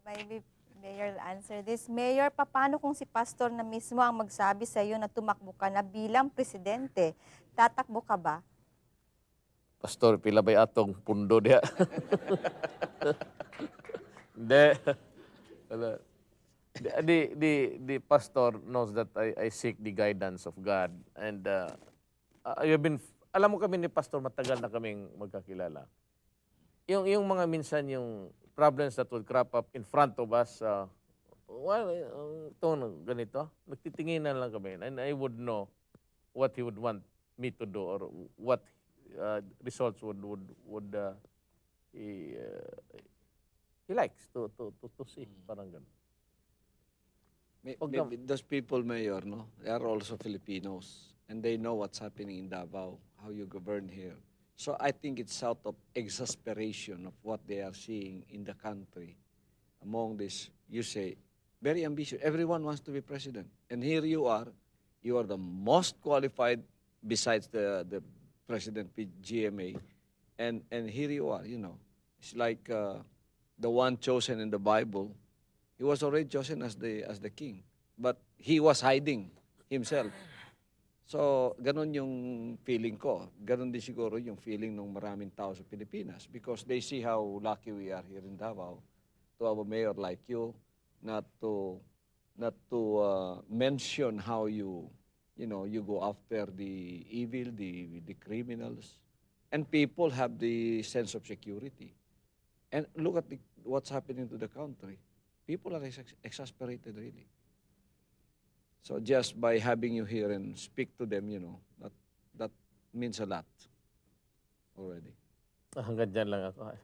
Maybe Mayor will answer this. Mayor, paano kung si Pastor na mismo ang magsabi sa iyo na tumakbo ka na bilang presidente? Tatakbo ka ba? Pastor, pila ba'y atong pundo diya? Hindi. Wala. The pastor knows that I seek the guidance of God. And alam mo kami ni Pastor, matagal na kaming magkakilala. Yung mga minsan, yung problems that would crop up in front of us, ito, ganito, nagtitinginan lang kami. And I would know what he would want me to do or what results he likes to see. Parang ganun. Maybe those people, Mayor, no, they are also Filipinos, and they know what's happening in Davao, how you govern here. So I think it's out of exasperation of what they are seeing in the country. Among this, you say, very ambitious. Everyone wants to be president. And here you are the most qualified besides the President GMA. And here you are, you know. It's like the one chosen in the Bible. He was already chosen as the king, but he was hiding himself. So, ganun yung feeling ko. Ganun din siguro yung feeling ng maraming tao sa Pilipinas because they see how lucky we are here in Davao to have a mayor like you, not to mention how you go after the evil, the criminals, and people have the sense of security. And look at what's happening to the country. People are exasperated, really. So just by having you here and speak to them, you know, that means a lot already. Hanggang dyan lang ako. Ay,